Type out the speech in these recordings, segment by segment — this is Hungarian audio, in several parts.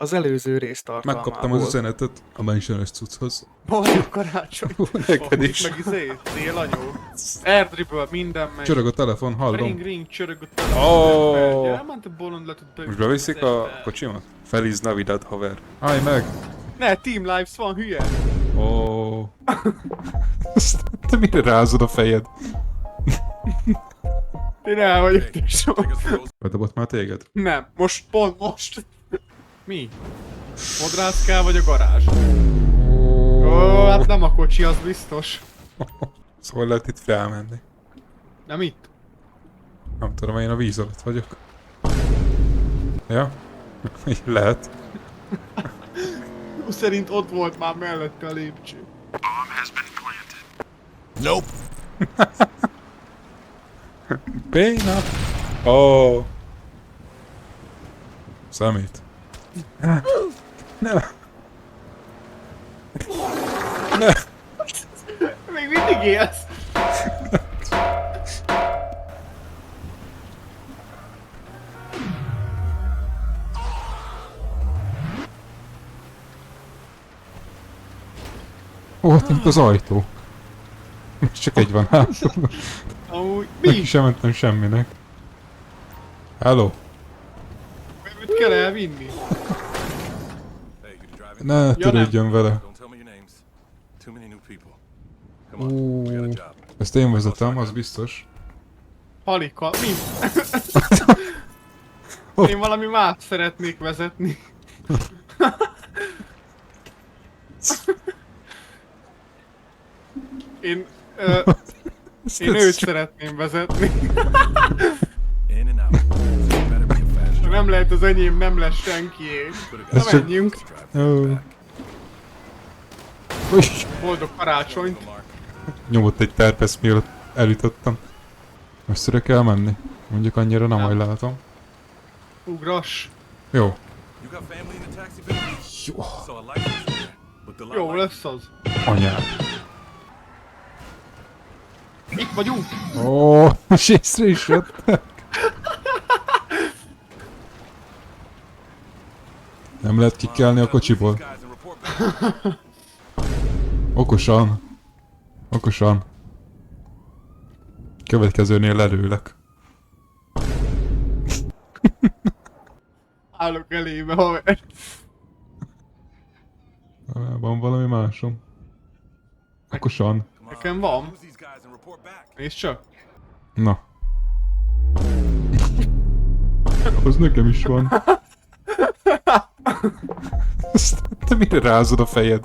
Az előző rész tartalmából. Megkaptam az üzenetet a mentionös cucchoz. Boldog karácsony! Neked is. Meg célanyó. Airdribble, minden megy. Csörög a telefon, hallom. Ring, csörög a telefon. Ó. Elment a bolond le tudta. Most beviszik a kocsimat? Feliz Navidad, haver. Állj meg! Ne, Team Lives van, hülye! Ó. Te mire rázod a fejed? Én el vagyok tesó. Bedobott már téged? Nem, pont most. Mi? Modrászkál vagy a garázs? Ó, hát nem a kocsi, az biztos. Szóval lehet itt felmenni. Nem itt? Nem tudom, én a víz alatt vagyok. Ja? Lehet. Szerint ott volt már mellette a lépcső. Nope. Béna! Ó! Szemét. Ne! Ne! Még mindig élsz? Ó, ott nyílt az ajtó. Most csak egy van hátul. Amúgy Neki mi? sem mentem semminek. Hello? Mit kell elvinni? Ne törődjön vele. Don't tell me your names. Too many new people. Come on, we got a job. Ezt én vezetem, az biztos. Halika, mi? Én valami más szeretnék vezetni. Én őt szeretném vezetni. In and out. So you better be a fast Ha nem lehet az enyém, nem lesz senkié. Na Ez csak- menjünk. Ó. Uj, Boldog karácsonyt. nyomott egy terpesz, mielőtt elütöttem. Messzire kell menni. Mondjuk annyira nem, hogy látom. Ugrass. Jó. You got family in the taxi business? Jó. So I like it. But the Jó lesz az. Anyád. Itt vagyunk. Ó, most észre is jöttek. Nem lehet kikelni a kocsiból. guys and report back. Okosan. Okosan. Következőnél előlek. Állok elébe, haver. Van valami másom. Okosan. Nekem van. Use these guys and report back. Nézd csak. Na. Az nekem is van. Te mire rázod a fejed?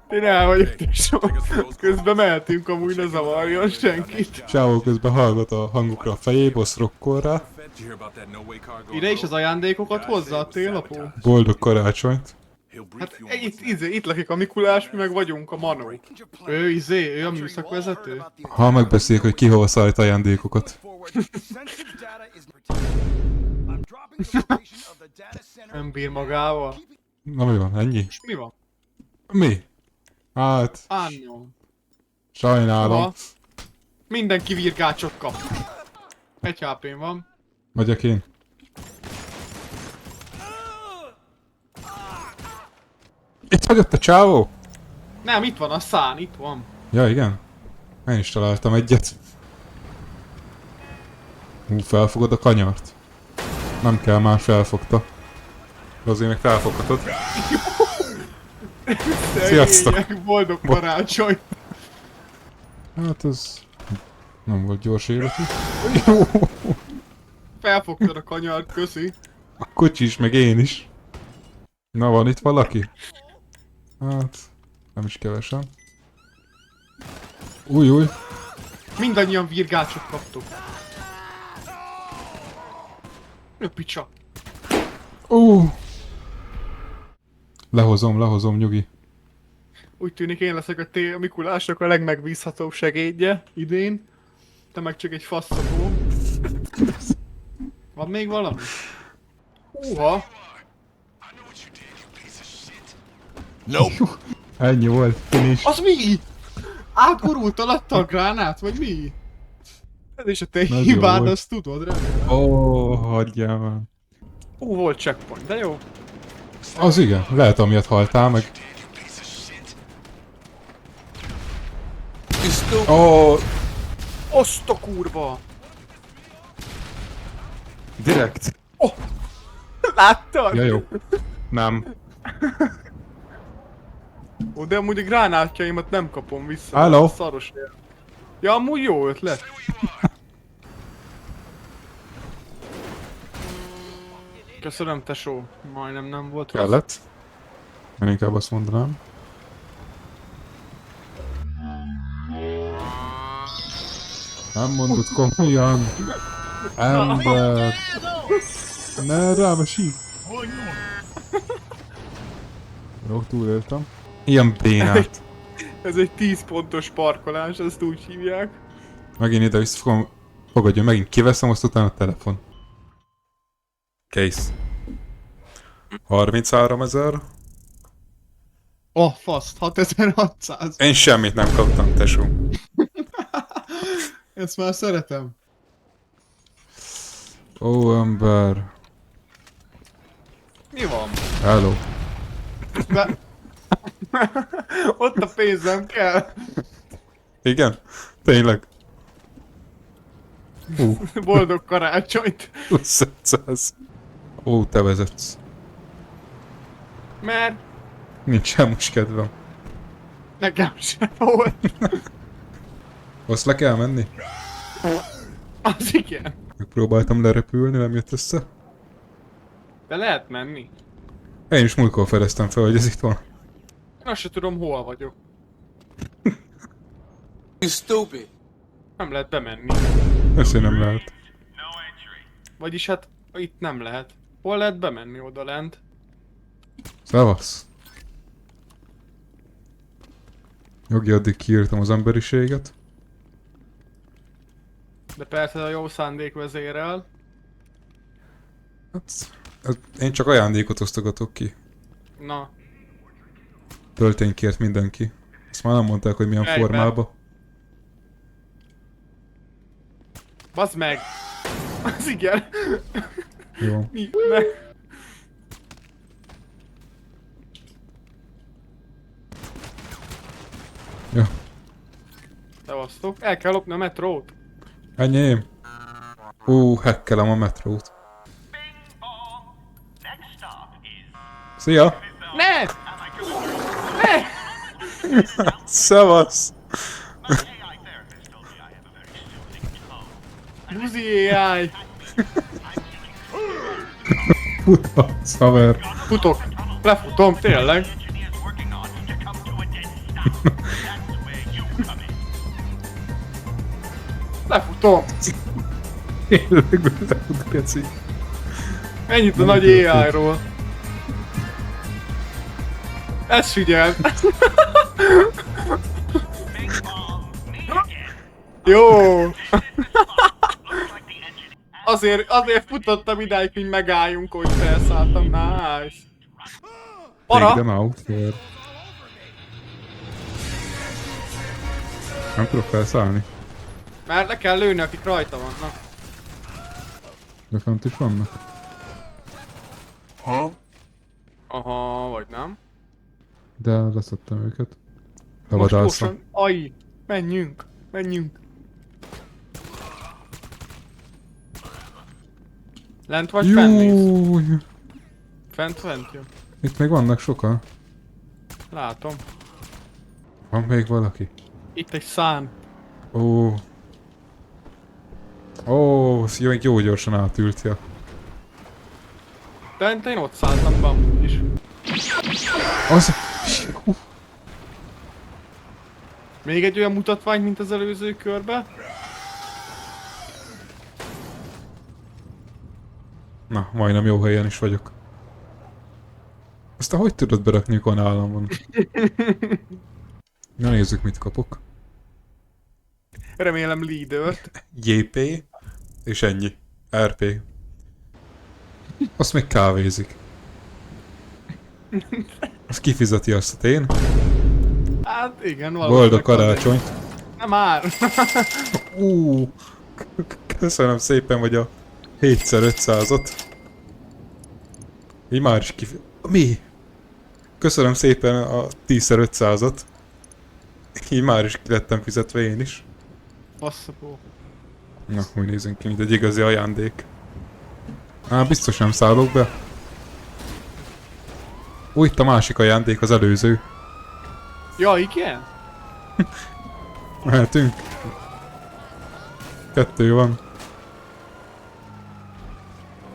Én el vagyok tesó. Közben mehetünk, amúgy ne zavarjon senkit. Csávó közben hallgat a hangokra a fejébe, azt rokkol rá. Did you hear about that no-way car going Ide is az rogue? ajándékokat hozzá a télapó. Boldog karácsonyt. He'll brief Hát you on what's itt lakik a Mikulás, mi meg vagyunk a Manó. Ő a műszakvezető? Ha megbeszéljük, hogy ki hol szállít ajándékokat. Nem bír magával. Na mi van, ennyi? És mi van? Mi? Hát, Ányom. sajnálom. Mindenki virgácsot kap. Egy HP-n van. Megyek én. Itt hagyott a csávó? Nem, itt van a szán, itt van. Ja, igen. Én is találtam egyet. Felfogod a kanyart? Nem kell, már felfogta. De azért meg felfoghatod. Sziasztok. Szegények, boldog karácsony. Hát ez... Nem volt gyors életű. Jó. Felfogtad a kanyart, köszi. A kocsi is, meg én is. Na, van itt valaki? Hát... Nem is kevesen. Új. Mindannyian virgácsot kaptuk. Ő picsa. Lehozom, nyugi. Úgy tűnik én leszek a Mikulásnak a legmegbízhatóbb segédje idén. Te meg csak egy faszopó. Van még valami? Húha! Nope. Ennyi volt, finish. Az mi? Átgurult alatta a gránát, vagy mi? Ez is a te Nagyon hibád, volt. azt tudod, remélem. Ó, hagyjál már. Volt checkpoint, de jó. Az igen, lehet amiatt haltál meg. Ó, Azt a kurva! direkt. Láttad? Ja jó. Nem. Ó, de amúgy a gránátjaimat nem kapom vissza. Hello. Szaros ér. Ja, amúgy jó ötlet. Köszönöm, tesó. Majdnem nem volt rossz. Kellett. Én inkább azt mondanám. Nem mondod komolyan. Ember. Ne rám a sík. Jó, túléltem. Ilyen bénát. Ez egy 10 pontos parkolás, ezt úgy hívják. Megint ide vissza fogom. Fogadja, megint kiveszem, azt utána a telefon. Kész. 33 000. Oh, faszt, 6600. Én semmit nem kaptam, tesó. Ezt már szeretem. Ó, ember. Mi van? Hello. De... Ott a pénzem kell. Igen? Tényleg? Boldog karácsonyt. 2500. Ó, te vezetsz. Mert Nincs semmos kedvem. nekem sem volt. Azt le kell menni? Az igen. Megpróbáltam lerepülni, nem jött össze. De lehet menni. Én is múltkor fedeztem fel, hogy ez itt van. Én azt se tudom, hol vagyok. You stupid. Nem lehet bemenni. Ezt nem lehet. Vagyis hát itt nem lehet. Hol lehet bemenni oda lent? Szevasz. Jogi, addig kiírtam az emberiséget. De persze a jó szándék vezérel. Hát, én csak ajándékot osztogatok ki. Na, Töltény kért mindenki. Azt már nem mondták, hogy milyen Egyben. formába. bazd meg! Az igen. Jó. Mi? Ne. Ja. Szevasztok. El kell lopni a metrót. Enyém. Hackelem a metrót. Szia! Ne! Ne! Szevasz! Buzi AI! Futhatsz, haver! Futok! Lefutom, tényleg! Lefutom! Tényleg befut, geci. Ennyit a Nem nagy történt. AI-ról. Ezt figyeld! Jó! Azért futottam idáig, hogy megálljunk, hogy felszálltam. Nice! Take Para! them out, fair. Nem tudok felszállni. Mert le kell lőni, akik rajta vannak. De fent is vannak. Aha, vagy nem? De leszettem őket. Most Levadászom. gyorsan, aj! Menjünk! Menjünk! Lent vagy fenn néz? Júj! Fent jó. Itt még vannak sokan. Látom. Van még valaki? Itt egy szán. Ó. Ó, jó gyorsan átültja. De én ott szálltam be amúgy is. Az... Még egy olyan mutatvány, mint az előző körbe. Na, majdnem jó helyen is vagyok. Aztán hogy tudod berakni, mikor nálam van? Na nézzük, mit kapok. Remélem leadert. JP, és ennyi. RP. Azt még kávézik. Azt kifizeti azt én. Hát igen, Boldog karácsony. Nem már. Köszönöm szépen, hogy a 7x500-ot. Így már is Mi? Köszönöm szépen a 10x500-at. Így már is ki lettem fizetve én is. Passzapó. Na, úgy nézünk ki, mint egy igazi ajándék. Biztos nem szállok be. Ó, itt a másik ajándék, az előző. Ja, igen? Mehetünk. 2 van.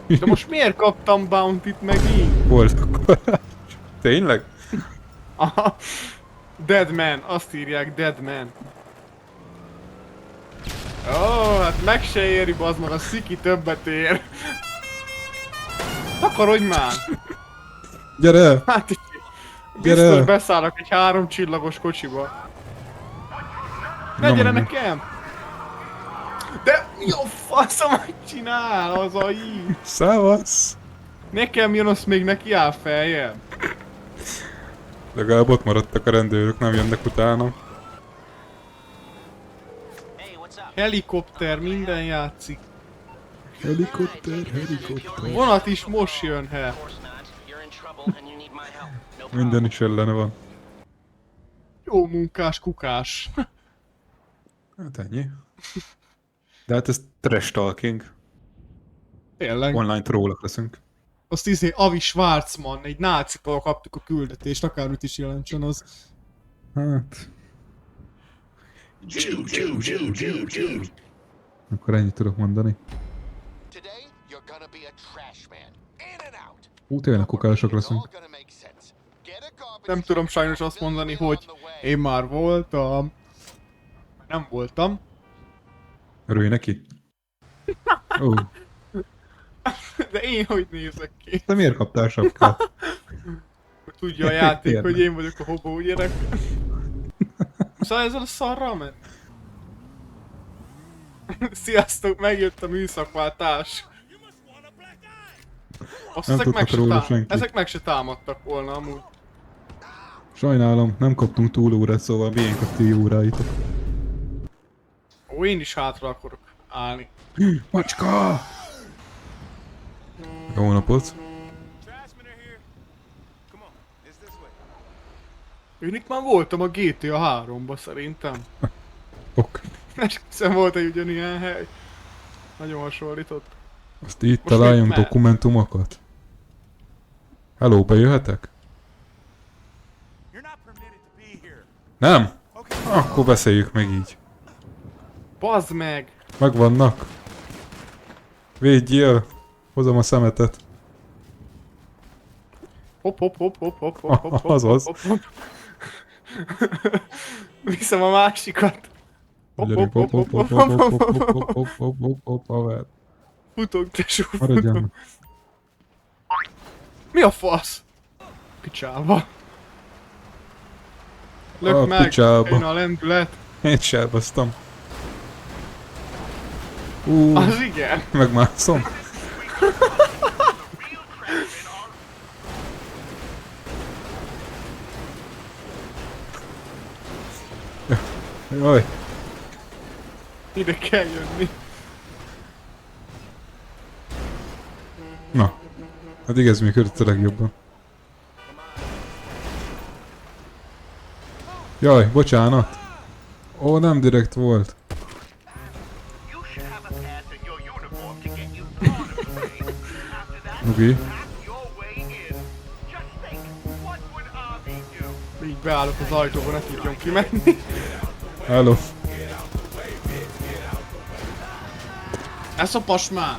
De most miért kaptam Bounty-t megint? Volt akkor. Tényleg? Aha. Dead Man, azt írják, Dead Man. Ó, hát meg se éri, bazd meg, a sziki többet ér. Takarodj már! Gyere! Hát így, Gyere! biztos beszállok egy 3 csillagos kocsiba. Ne Na, gyere mondjuk. nekem! De mi a faszomat csinál az a így? Szevasz! Nekem jön, azt még neki áll feljebb. Legalább ott maradtak a rendőrök, nem jönnek utána. Helikopter, minden játszik. Helikopter. Vonat is most jön, he. Minden is ellene van. Jó munkás kukás. Hát ennyi. De hát ez trash talking. Tényleg. Online trollok leszünk. Azt Avi Schwarzman, egy nácitól kaptuk a küldetést, akármit is jelentsen az. Hát... Akkor ennyit tudok mondani. Tényleg kukások leszünk. Nem tudom sajnos azt mondani, hogy én már voltam. Nem voltam. Örülj neki? Ó, De én hogy nézek ki? te miért kaptál sapkát? Hogy tudja a játék, Érde. hogy én vagyok a hobó gyerek. Szóval ezzel a szarral ment. Sziasztok, megjött a műszakváltás. Azt Nem ezek meg, tudhat róla se senki. ezek meg se támadtak volna amúgy. Sajnálom, nem kaptunk túlórát, szóval miénk a ti óráitok. Ó, én is hátra akarok állni. Macska! Jó napot! Én itt már voltam a GTA 3-ba szerintem. Ok. Esküszöm, volt egy ugyanilyen hely. Nagyon hasonlított. Azt itt Most találjunk még már. dokumentumokat. Hello, bejöhetek? Nem? Akkor beszéljük meg így. Bazd meg! Megvannak. Védjél! Hozom a szemetet. Hopp, hopp, hopp, hopp, hopp, hopp, hopp, hopp, Azaz. hopp, hopp. Viszem a másikat. Hopp, Gyerünk, hopp, hopp, hopp, hopp, hopp, hopp, hopp, hopp, hopp, hopp, hopp, hopp, hopp, hopp, hopp, haver. Futok, tesó, Maradjál futok. meg. Mi a fasz? Picsába. Lök A meg, picsába. jön a lendület. Én is elbasztam. Az igen. Megmászom. Jaj, Ide kell jönni. na. Addig ez működött a legjobban. Jaj, bocsánat. Ó, nem direkt volt. Ugi. Így beállok az ajtóba, ne tudjon kimenni. Hello. Ez a pas már.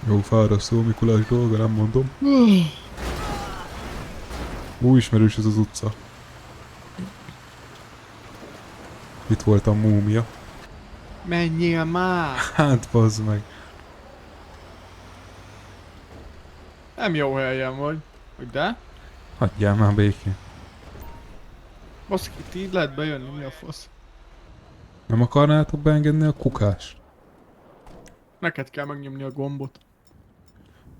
Jó, fárasztó Mikulás dolga, nem mondom. Ó, ismerős ez az utca. Itt volt a múmia. Menjél már. Hát, bazd meg. Nem jó helyen vagy. Hogy de? Hagyjál már békén. Baszki, itt így lehet bejönni, mi a fasz? Nem akarnátok beengedni a kukást? Neked kell megnyomni a gombot.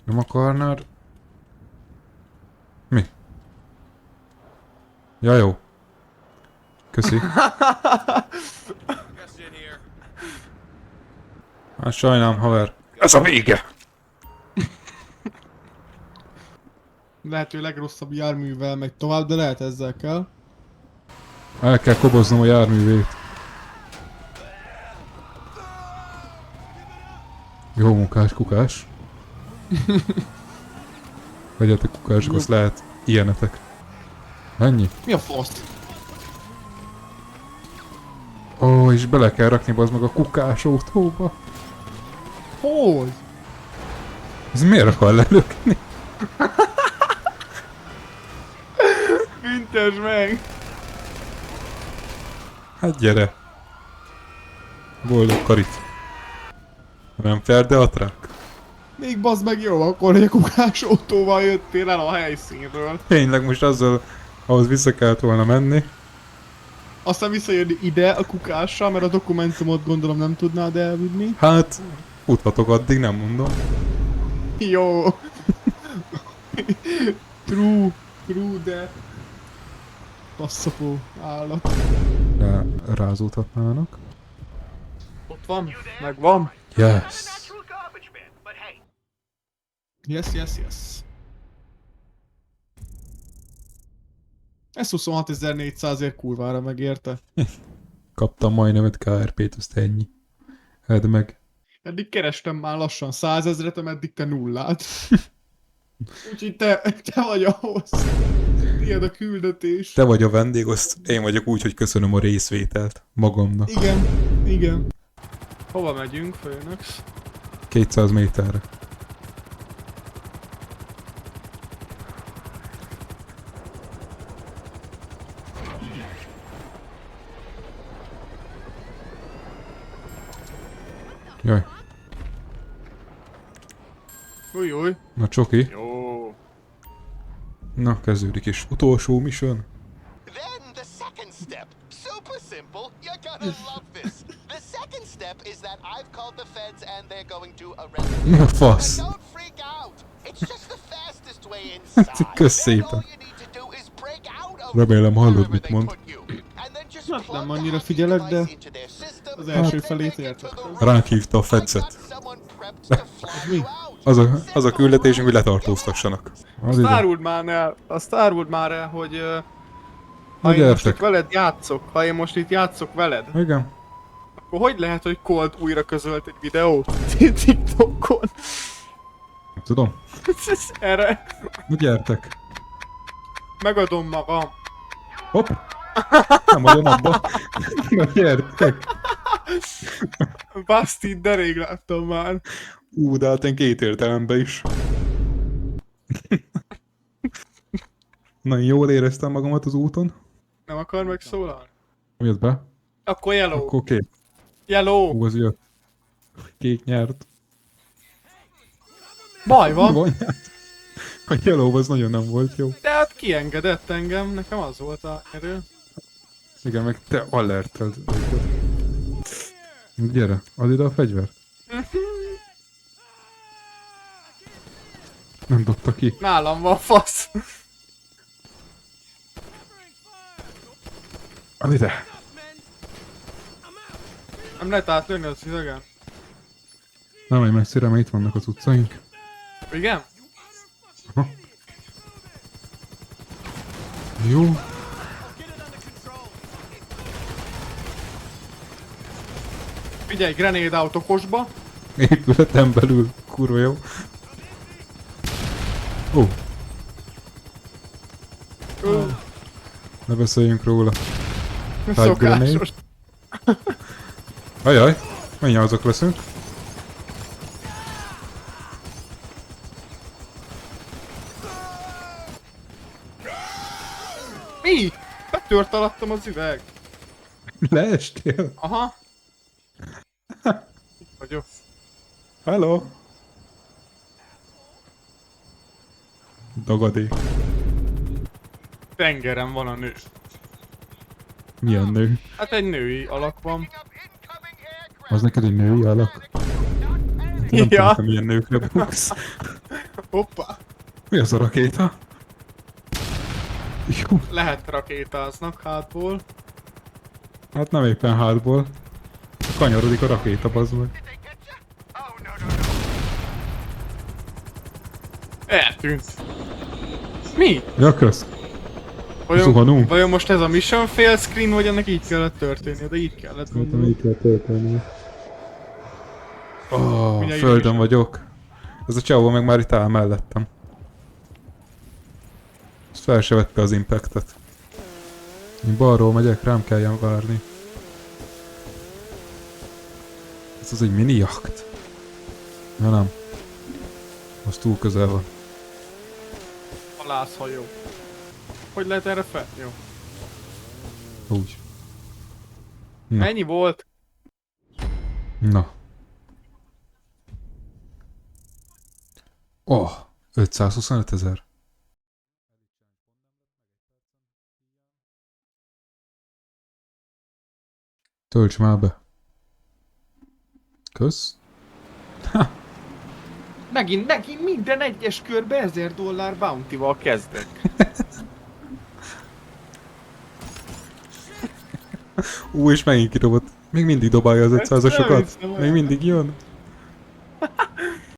Nem akarnád? Mi? Ja, jó. Köszi. Hát sajnálom, haver. Ez a vége! Lehető legrosszabb járművel megy tovább, de lehet ezzel kell. El kell koboznom a járművét. Jó munkás kukás. Vegyetek kukások, azt lehet ilyenetek. Ennyi? Mi a fasz? Ó, és bele kell rakni bazd meg a kukás autóba. Hogy? Ez miért akar lelökni? Büntes meg! Hát gyere. Boldog karit. Nem fair, de a track. Még bazd meg jó akkor, hogy a kukás autóval jöttél el a helyszínről. Tényleg most azzal, ahhoz vissza kellett volna menni. Aztán visszajönni ide a kukással, mert a dokumentumot gondolom nem tudnád elvinni. Hát, futhatok addig, nem mondom. Jó. True, de... Passzapó állat. Rázódhatnának. Ott van, megvan. Yes. Yes. Ez 26.400-ért kurvára megérte. Kaptam majdnem 5 KRP-t, azt ennyi. Edd meg. Eddig kerestem már lassan 100 000-et, eddig te nullát. Úgyhogy te vagy ahhoz. Tiéd a küldetés. Te vagy a vendég, azt én vagyok úgy, hogy köszönöm a részvételt magamnak. Igen. Hova megyünk, főnök? 200 méterre. Jaj, Új. na csoki. Jó. Na, kezdődik is. Utolsó mission. Then the second step. Super simple. You're gonna love this. The second step is that I've called the feds and they're going to arrest Mi me. a But fasz? don't freak out. It's just the fastest way inside. Kösz Then szépen. all you need to do is break out of Remélem hallod, wherever mit they mond. put you. And then just Hát plug nem the annyira hacking figyelek, de device into their system, az első and they felét make it to értettem. the Ránk hívta a I've got fedzet. someone prepped to fly you out. Az a küldetésünk, hogy letartóztassanak. Az ide. Azt áruld már el, hogy... Na ha én most gyertek. itt veled játszok, ha én most itt játszok veled, Igen. akkor hogy lehet, hogy Colt újra közölt egy videót TikTokon? Nem tudom. Erre Na gyertek. megadom magam. Hopp. Nem vagyom abba. Na gyertek. Basztit, de rég láttam már. De hát én két értelemben is. Na, én jól éreztem magamat az úton. Nem akar megszólalni? Jött be. Akkor yellow. Akkor kék. Yellow. Hú, az jött. Kék nyert. Baj van. Vonját. A yellow az nagyon nem volt jó. De hát kiengedett engem, nekem az volt a erő. Igen, meg te alerteld őket. Gyere, add ide a fegyvert. Nem dobta ki. Nálam van fasz. Add ide. Nem lehet átlőni az idegen. Nem menj messzire, mert itt vannak az utcaink. Igen? Aha. Jó. Figyelj, grenade out okosba. Épületen belül, kurva jó. Ó, ne beszéljünk róla. Szokásos. Ajaj, mennyi azok leszünk. Mi? Betört alattam az üveg. Leestél? Aha. Itt vagyok. Hello. Dagadék. Tengeren van a nő. Milyen nő? Hát egy női alak van. Az neked egy női alak? Nem Ja. tudom, milyen nőkre buksz. Hoppá. Mi az a rakéta? Jó, Lehet rakétáznak hátból. hát nem éppen hátból. Kanyarodik a rakéta, bazd meg. Eltűnt. Mi? Ja, kösz. Zuhanunk. Vajon most ez a mission fail screen, vagy ennek így kellett történnie? De így kellett gondolom. kell történni. Oh, Mindjárt földön is. vagyok. Ez a csávó meg már itt áll mellettem. Ezt fel se vette az impactet. Én balról megyek, rám kelljen várni. Ez az egy mini jakt. Ja nem. Az túl közel van. Halászhajó. Hogy lehet erre fel? Jó. Úgy. Na. Ennyi volt? Na. Oh, 525 000. Tölts már be. Kösz. Megint minden egyes körbe $1000 bounty-val kezdek. És megint kidobott. Még mindig dobálja az 500-asokat. hiszem el. Még mindig jön.